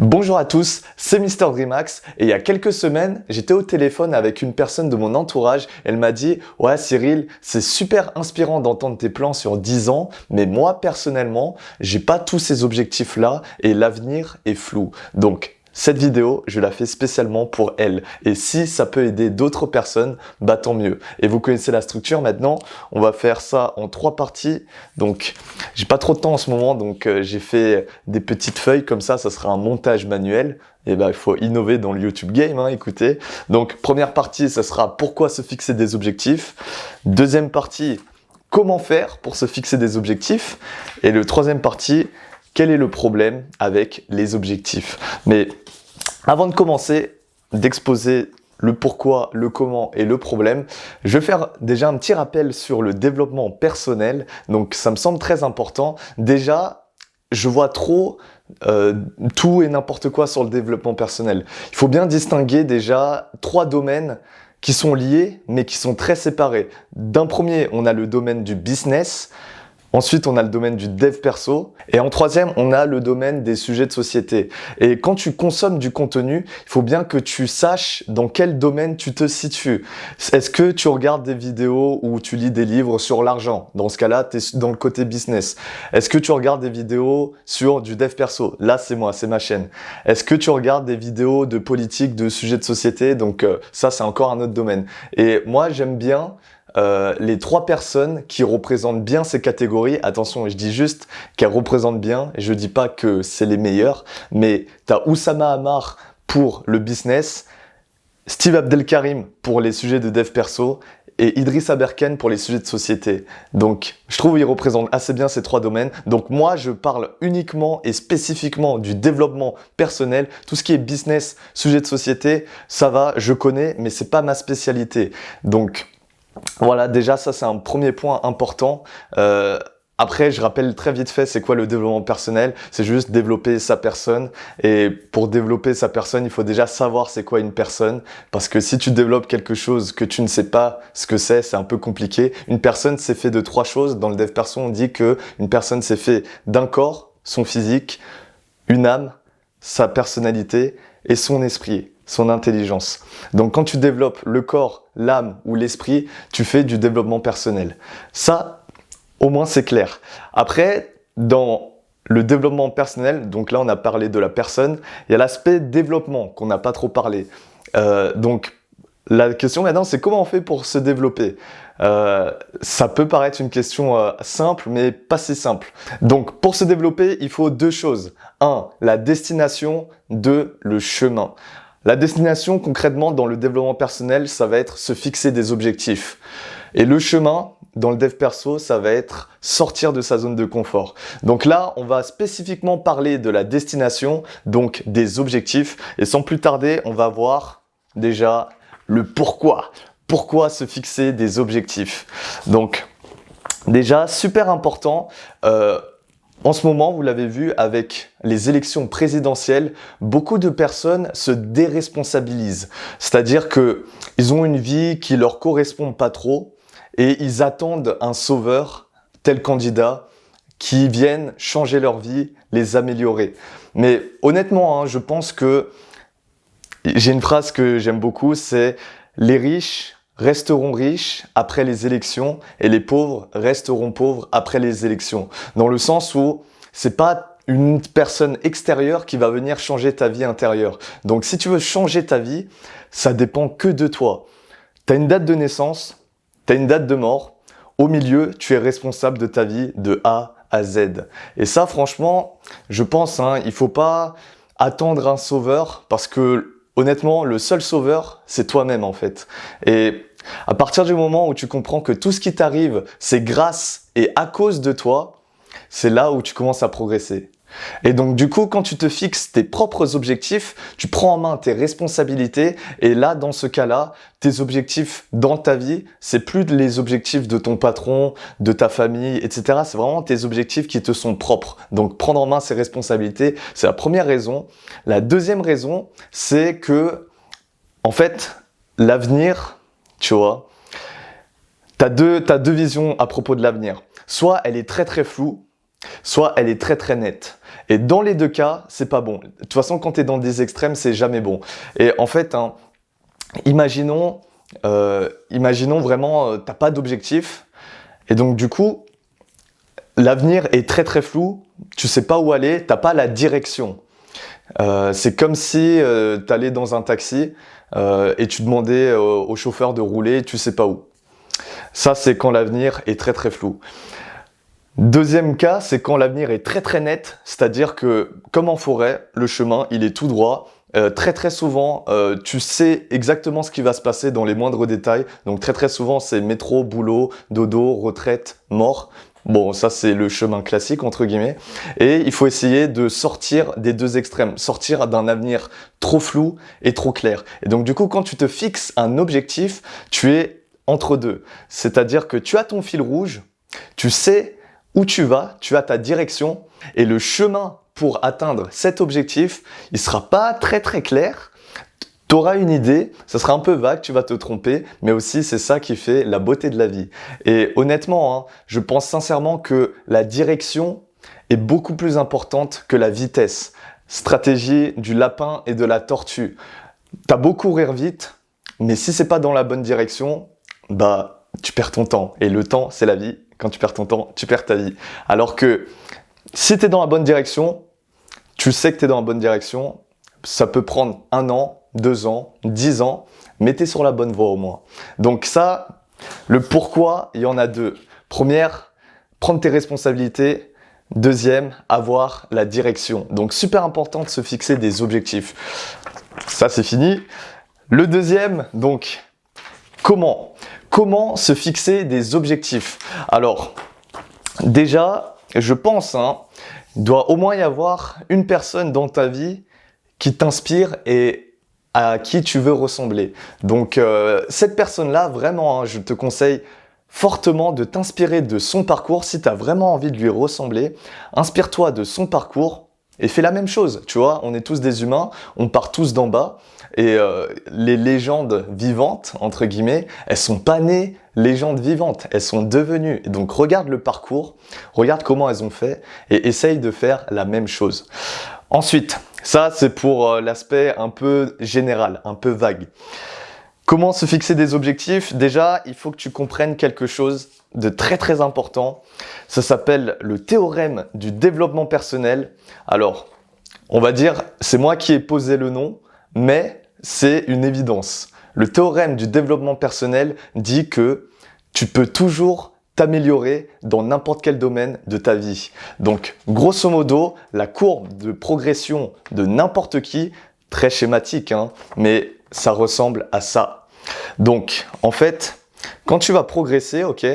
Bonjour à tous, c'est Mister Dreamax et il y a quelques semaines, j'étais au téléphone avec une personne de mon entourage. Elle m'a dit « Ouais Cyril, c'est super inspirant d'entendre tes plans sur 10 ans, mais moi personnellement, j'ai pas tous ces objectifs-là et l'avenir est flou. » Donc, cette vidéo, je la fais spécialement pour elle. Et si ça peut aider d'autres personnes, bah tant mieux. Et vous connaissez la structure maintenant. On va faire ça en 3 parties. Donc, j'ai pas trop de temps en ce moment, donc j'ai fait des petites feuilles comme ça sera un montage manuel. Et bah, il faut innover dans le YouTube game, hein, écoutez. Donc, première partie, ça sera pourquoi se fixer des objectifs. Deuxième partie, comment faire pour se fixer des objectifs. Et le troisième partie, quel est le problème avec les objectifs? Mais avant de commencer, d'exposer le pourquoi, le comment et le problème, je vais faire déjà un petit rappel sur le développement personnel. Donc ça me semble très important. Déjà, je vois trop tout et n'importe quoi sur le développement personnel. Il faut bien distinguer déjà 3 domaines qui sont liés mais qui sont très séparés. D'un premier, on a le domaine du business. Ensuite, on a le domaine du dev perso. Et en troisième, on a le domaine des sujets de société. Et quand tu consommes du contenu, il faut bien que tu saches dans quel domaine tu te situes. Est-ce que tu regardes des vidéos ou tu lis des livres sur l'argent? Dans ce cas-là, tu es dans le côté business. Est-ce que tu regardes des vidéos sur du dev perso? Là, c'est moi, c'est ma chaîne. Est-ce que tu regardes des vidéos de politique, de sujets de société? Donc ça, c'est encore un autre domaine. Et moi, j'aime bien les 3 personnes qui représentent bien ces catégories. Attention, je dis juste qu'elles représentent bien, et je dis pas que c'est les meilleures, mais t'as Oussama Ammar pour le business, Steve Abdelkarim pour les sujets de dev perso, et Idriss Aberken pour les sujets de société. Donc, je trouve qu'ils représentent assez bien ces 3 domaines. Donc, moi, je parle uniquement et spécifiquement du développement personnel. Tout ce qui est business, sujet de société, ça va, je connais, mais c'est pas ma spécialité. Donc, voilà, déjà ça c'est un premier point important. Après, je rappelle très vite fait, c'est quoi le développement personnel? C'est juste développer sa personne. Et pour développer sa personne, il faut déjà savoir c'est quoi une personne. Parce que si tu développes quelque chose que tu ne sais pas ce que c'est un peu compliqué. Une personne, c'est fait de 3 choses. Dans le dev perso, on dit que une personne, c'est fait d'un corps, son physique, une âme, sa personnalité et son esprit, son intelligence. Donc quand tu développes le corps, l'âme ou l'esprit, tu fais du développement personnel. Ça, au moins c'est clair. Après, dans le développement personnel, donc là on a parlé de la personne, il y a l'aspect développement qu'on n'a pas trop parlé. Donc la question maintenant, c'est comment on fait pour se développer? Ça peut paraître une question simple, mais pas si simple. Donc, pour se développer, il faut 2 choses. 1, la destination. 2, le chemin. La destination, concrètement, dans le développement personnel, ça va être se fixer des objectifs. Et le chemin, dans le dev perso, ça va être sortir de sa zone de confort. Donc là, on va spécifiquement parler de la destination, donc des objectifs. Et sans plus tarder, on va voir déjà le pourquoi. Pourquoi se fixer des objectifs? Donc, déjà, super important, en ce moment, vous l'avez vu, avec les élections présidentielles, beaucoup de personnes se déresponsabilisent. C'est-à-dire que ils ont une vie qui leur correspond pas trop et ils attendent un sauveur, tel candidat, qui vienne changer leur vie, les améliorer. Mais honnêtement, je pense que j'ai une phrase que j'aime beaucoup, c'est « Les riches resteront riches après les élections et les pauvres resteront pauvres après les élections ». Dans le sens où c'est pas une personne extérieure qui va venir changer ta vie intérieure. Donc si tu veux changer ta vie, ça dépend que de toi. Tu as une date de naissance, tu as une date de mort. Au milieu, tu es responsable de ta vie de A à Z. Et ça, franchement, je pense, il faut pas attendre un sauveur parce que honnêtement, le seul sauveur, c'est toi-même en fait. Et à partir du moment où tu comprends que tout ce qui t'arrive, c'est grâce et à cause de toi, c'est là où tu commences à progresser. Et donc du coup, quand tu te fixes tes propres objectifs, tu prends en main tes responsabilités et là, dans ce cas-là, tes objectifs dans ta vie, c'est plus les objectifs de ton patron, de ta famille, etc. C'est vraiment tes objectifs qui te sont propres. Donc prendre en main ces responsabilités, c'est la première raison. La deuxième raison, c'est que, en fait, l'avenir, tu vois, t'as deux visions à propos de l'avenir. Soit elle est très très floue, soit elle est très très nette. Et dans les deux cas, c'est pas bon. De toute façon, quand tu es dans des extrêmes, c'est jamais bon. Et en fait, hein, imaginons vraiment, t'as pas d'objectif. Et donc du coup, l'avenir est très très flou. Tu sais pas où aller, t'as pas la direction. C'est comme si tu allais dans un taxi et tu demandais au chauffeur de rouler, tu sais pas où. Ça, c'est quand l'avenir est très très flou. Deuxième cas, c'est quand l'avenir est très très net, c'est-à-dire que, comme en forêt, le chemin, il est tout droit. Très très souvent, tu sais exactement ce qui va se passer dans les moindres détails. Donc très très souvent, c'est métro, boulot, dodo, retraite, mort. Bon, ça c'est le chemin classique entre guillemets. Et il faut essayer de sortir des deux extrêmes, sortir d'un avenir trop flou et trop clair. Et donc du coup, quand tu te fixes un objectif, tu es entre deux. C'est-à-dire que tu as ton fil rouge, tu sais où tu vas, tu as ta direction et le chemin pour atteindre cet objectif, il sera pas très très clair. Tu auras une idée, ça sera un peu vague, tu vas te tromper, mais aussi c'est ça qui fait la beauté de la vie. Et honnêtement, hein, je pense sincèrement que la direction est beaucoup plus importante que la vitesse. Stratégie du lapin et de la tortue. T'as beau courir vite, mais si c'est pas dans la bonne direction, bah tu perds ton temps. Et le temps, c'est la vie. Quand tu perds ton temps, tu perds ta vie. Alors que si tu es dans la bonne direction, tu sais que tu es dans la bonne direction, ça peut prendre 1 an, 2 ans, 10 ans, mais tu es sur la bonne voie au moins. Donc ça, le pourquoi, il y en a deux. Première, prendre tes responsabilités. Deuxième, avoir la direction. Donc super important de se fixer des objectifs. Ça, c'est fini. Le deuxième, donc, comment se fixer des objectifs? Alors, déjà, je pense, il doit au moins y avoir une personne dans ta vie qui t'inspire et à qui tu veux ressembler. Donc, cette personne-là, vraiment, je te conseille fortement de t'inspirer de son parcours. Si tu as vraiment envie de lui ressembler, inspire-toi de son parcours et fais la même chose. Tu vois, on est tous des humains, on part tous d'en bas. Et les légendes vivantes, entre guillemets, elles sont pas nées légendes vivantes, elles sont devenues. Donc regarde le parcours, regarde comment elles ont fait et essaye de faire la même chose. Ensuite, ça c'est pour l'aspect un peu général, un peu vague. Comment se fixer des objectifs? Déjà, il faut que tu comprennes quelque chose de très très important. Ça s'appelle le théorème du développement personnel. Alors, on va dire, c'est moi qui ai posé le nom, mais c'est une évidence. Le théorème du développement personnel dit que tu peux toujours t'améliorer dans n'importe quel domaine de ta vie. Donc, grosso modo, la courbe de progression de n'importe qui, très schématique, mais ça ressemble à ça. Donc, en fait, quand tu vas progresser, ok,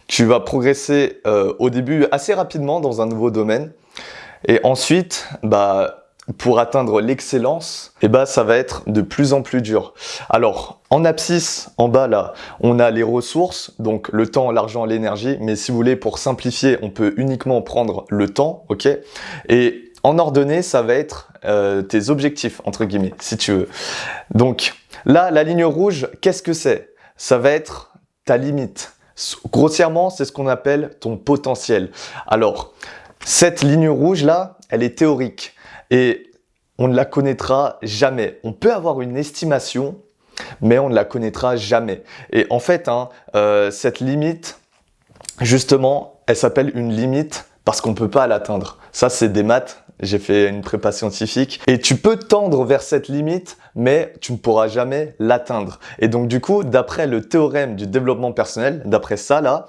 tu vas progresser au début assez rapidement dans un nouveau domaine. Et ensuite, pour atteindre l'excellence, ça va être de plus en plus dur. Alors, en abscisse, en bas là, on a les ressources, donc le temps, l'argent, l'énergie. Mais si vous voulez, pour simplifier, on peut uniquement prendre le temps, ok? Et en ordonnée, ça va être tes objectifs, entre guillemets, si tu veux. Donc là, la ligne rouge, qu'est-ce que c'est? Ça va être ta limite. Grossièrement, c'est ce qu'on appelle ton potentiel. Alors, cette ligne rouge là, elle est théorique. Et on ne la connaîtra jamais. On peut avoir une estimation, mais on ne la connaîtra jamais. Et en fait, cette limite, justement, elle s'appelle une limite parce qu'on ne peut pas l'atteindre. Ça, c'est des maths. J'ai fait une prépa scientifique. Et tu peux tendre vers cette limite, mais tu ne pourras jamais l'atteindre. Et donc, du coup, d'après le théorème du développement personnel, d'après ça, là,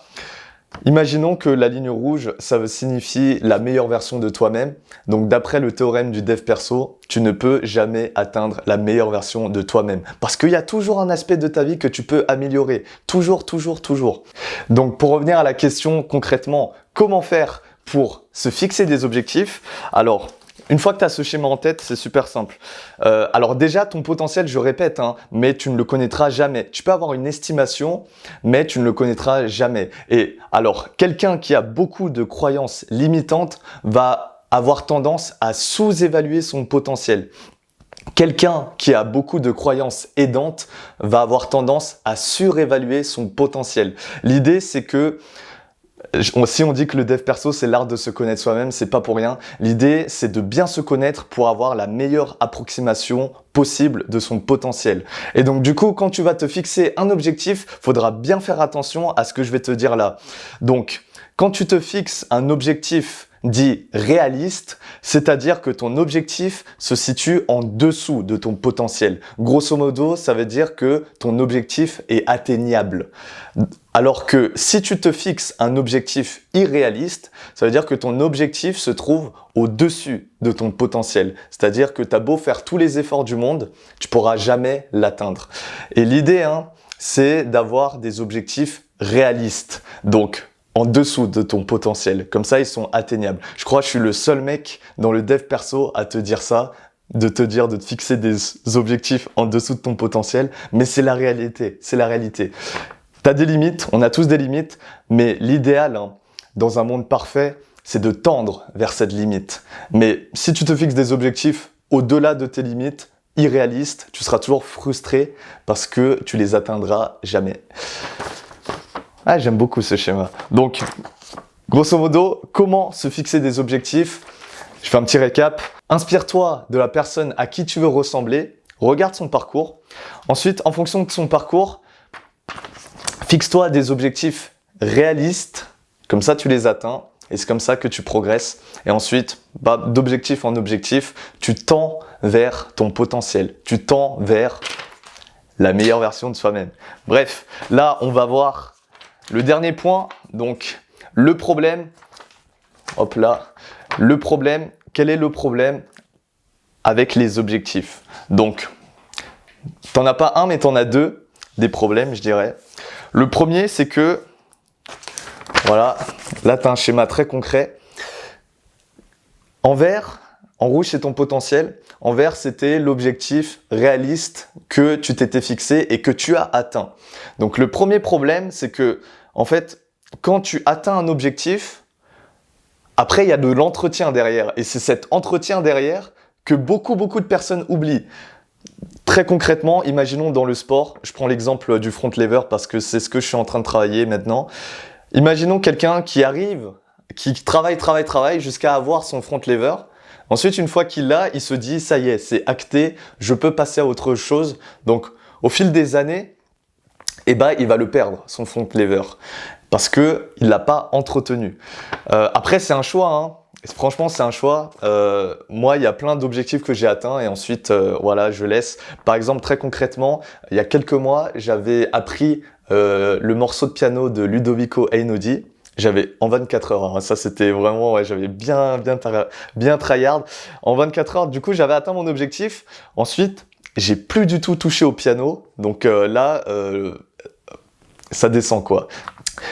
imaginons que la ligne rouge, ça signifie la meilleure version de toi-même. Donc, d'après le théorème du dev perso, tu ne peux jamais atteindre la meilleure version de toi-même. Parce qu'il y a toujours un aspect de ta vie que tu peux améliorer. Toujours, toujours, toujours. Donc, pour revenir à la question concrètement, comment faire pour se fixer des objectifs? Alors, une fois que tu as ce schéma en tête, c'est super simple. Alors déjà, ton potentiel, je répète, mais tu ne le connaîtras jamais. Tu peux avoir une estimation, mais tu ne le connaîtras jamais. Et alors, quelqu'un qui a beaucoup de croyances limitantes va avoir tendance à sous-évaluer son potentiel. Quelqu'un qui a beaucoup de croyances aidantes va avoir tendance à surévaluer son potentiel. L'idée, c'est que Si on dit que le dev perso, c'est l'art de se connaître soi-même, c'est pas pour rien. L'idée, c'est de bien se connaître pour avoir la meilleure approximation possible de son potentiel. Et donc, du coup, quand tu vas te fixer un objectif, faudra bien faire attention à ce que je vais te dire là. Donc, quand tu te fixes un objectif dit réaliste, c'est-à-dire que ton objectif se situe en dessous de ton potentiel. Grosso modo, ça veut dire que ton objectif est atteignable. Alors que si tu te fixes un objectif irréaliste, ça veut dire que ton objectif se trouve au-dessus de ton potentiel. C'est-à-dire que tu as beau faire tous les efforts du monde, tu pourras jamais l'atteindre. Et l'idée, c'est d'avoir des objectifs réalistes. Donc, en dessous de ton potentiel. Comme ça, ils sont atteignables. Je crois que je suis le seul mec dans le dev perso à te dire ça, de te fixer des objectifs en dessous de ton potentiel, mais c'est la réalité, c'est la réalité. T'as des limites, on a tous des limites, mais l'idéal, dans un monde parfait, c'est de tendre vers cette limite. Mais si tu te fixes des objectifs au-delà de tes limites, irréalistes, tu seras toujours frustré parce que tu les atteindras jamais. Ah, j'aime beaucoup ce schéma. Donc, grosso modo, comment se fixer des objectifs? Je fais un petit récap. Inspire-toi de la personne à qui tu veux ressembler. Regarde son parcours. Ensuite, en fonction de son parcours, fixe-toi des objectifs réalistes. Comme ça, tu les atteins. Et c'est comme ça que tu progresses. Et ensuite, d'objectif en objectif, tu tends vers ton potentiel. Tu tends vers la meilleure version de soi-même. Bref, là, on va voir le dernier point, donc le problème, hop là, le problème, quel est le problème avec les objectifs? Donc, t'en as pas un, mais t'en as deux, des problèmes, je dirais. Le premier, c'est que, voilà, là t'as un schéma très concret. En vert, en rouge, c'est ton potentiel. En vert, c'était l'objectif réaliste que tu t'étais fixé et que tu as atteint. Donc, le premier problème, c'est que, en fait, quand tu atteins un objectif, après, il y a de l'entretien derrière. Et c'est cet entretien derrière que beaucoup de personnes oublient. Très concrètement, imaginons dans le sport, je prends l'exemple du front lever parce que c'est ce que je suis en train de travailler maintenant. Imaginons quelqu'un qui arrive, qui travaille jusqu'à avoir son front lever. Ensuite, une fois qu'il l'a, il se dit, ça y est, c'est acté, je peux passer à autre chose. Donc, au fil des années, il va le perdre, son front lever, parce qu'il ne l'a pas entretenu. Après, c'est un choix, Franchement, c'est un choix. Moi, il y a plein d'objectifs que j'ai atteints et ensuite, voilà, je laisse. Par exemple, très concrètement, il y a quelques mois, j'avais appris le morceau de piano de Ludovico Einaudi. J'avais en 24 heures, ça c'était vraiment, ouais, j'avais bien tryhard. En 24 heures, du coup, j'avais atteint mon objectif. Ensuite, j'ai plus du tout touché au piano. Donc là, ça descend quoi.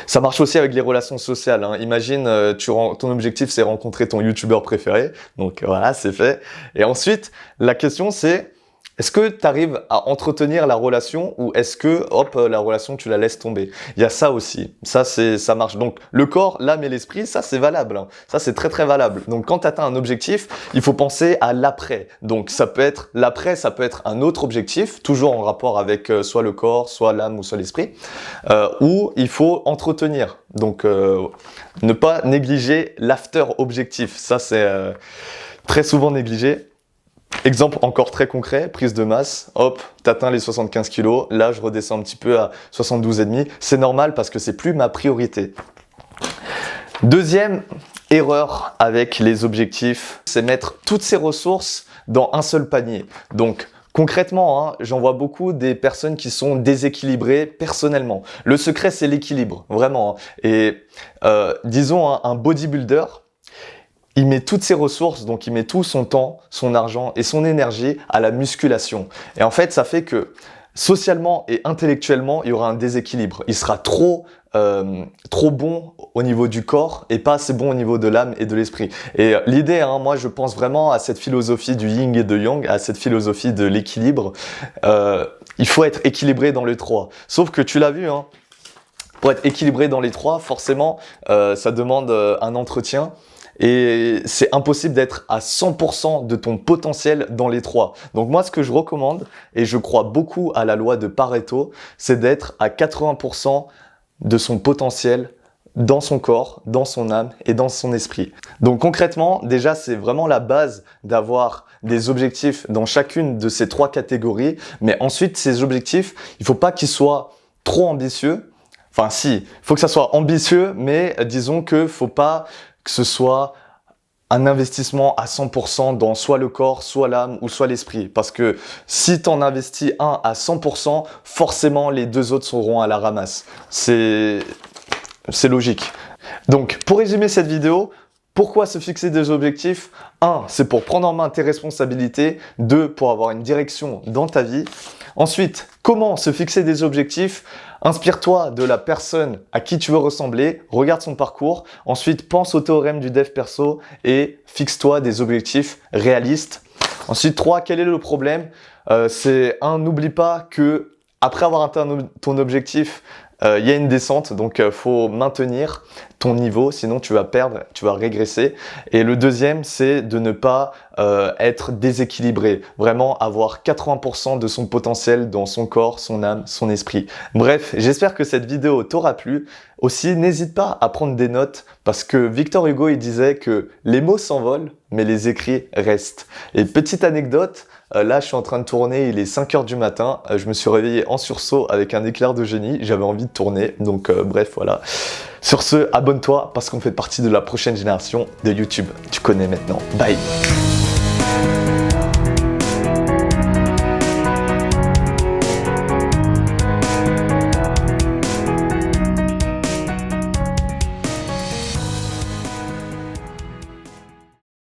Ça marche aussi avec les relations sociales. Imagine, ton objectif c'est rencontrer ton youtubeur préféré. Donc voilà, c'est fait. Et ensuite, la question c'est, est-ce que tu arrives à entretenir la relation ou est-ce que, hop, la relation, tu la laisses tomber? Il y a ça aussi. Ça marche. Donc, le corps, l'âme et l'esprit, ça, c'est valable. Ça, c'est très valable. Donc, quand tu atteins un objectif, il faut penser à l'après. Donc, l'après, ça peut être un autre objectif, toujours en rapport avec soit le corps, soit l'âme ou soit l'esprit, où il faut entretenir. Donc, ne pas négliger l'after objectif. Ça, c'est très souvent négligé. Exemple encore très concret, prise de masse, hop, t'atteins les 75 kg, là je redescends un petit peu à 72,5, c'est normal parce que c'est plus ma priorité. Deuxième erreur avec les objectifs, c'est mettre toutes ses ressources dans un seul panier. Donc concrètement, j'en vois beaucoup des personnes qui sont déséquilibrées personnellement. Le secret c'est l'équilibre, vraiment. Et disons un bodybuilder, il met toutes ses ressources, donc il met tout son temps, son argent et son énergie à la musculation. Et en fait, ça fait que socialement et intellectuellement, il y aura un déséquilibre. Il sera trop bon au niveau du corps et pas assez bon au niveau de l'âme et de l'esprit. Et l'idée, moi je pense vraiment à cette philosophie du yin et de yang, à cette philosophie de l'équilibre. Il faut être équilibré dans les trois. Sauf que tu l'as vu, pour être équilibré dans les trois, forcément, ça demande un entretien. Et c'est impossible d'être à 100% de ton potentiel dans les trois. Donc moi, ce que je recommande, et je crois beaucoup à la loi de Pareto, c'est d'être à 80% de son potentiel dans son corps, dans son âme et dans son esprit. Donc concrètement, déjà, c'est vraiment la base d'avoir des objectifs dans chacune de ces 3 catégories. Mais ensuite, ces objectifs, il faut pas qu'ils soient trop ambitieux. Enfin, si, il faut que ça soit ambitieux, mais disons que faut pas que ce soit un investissement à 100% dans soit le corps, soit l'âme ou soit l'esprit. Parce que si tu en investis un à 100%, forcément les 2 autres seront à la ramasse. C'est logique. Donc, pour résumer cette vidéo, pourquoi se fixer des objectifs? 1, c'est pour prendre en main tes responsabilités. 2, pour avoir une direction dans ta vie. Ensuite, comment se fixer des objectifs? Inspire-toi de la personne à qui tu veux ressembler, regarde son parcours. Ensuite, pense au théorème du dev perso et fixe-toi des objectifs réalistes. Ensuite, 3, quel est le problème? C'est 1, n'oublie pas que après avoir atteint ton objectif, il y a une descente, donc faut maintenir ton niveau, sinon tu vas perdre, tu vas régresser. Et le deuxième, c'est de ne pas être déséquilibré, vraiment avoir 80% de son potentiel dans son corps, son âme, son esprit. Bref, j'espère que cette vidéo t'aura plu. Aussi, n'hésite pas à prendre des notes parce que Victor Hugo, il disait que les mots s'envolent, mais les écrits restent. Et petite anecdote, là, je suis en train de tourner, il est 5h du matin. Je me suis réveillé en sursaut avec un éclair de génie. J'avais envie de tourner, donc bref, voilà. Sur ce, abonne-toi parce qu'on fait partie de la prochaine génération de YouTube. Tu connais maintenant. Bye!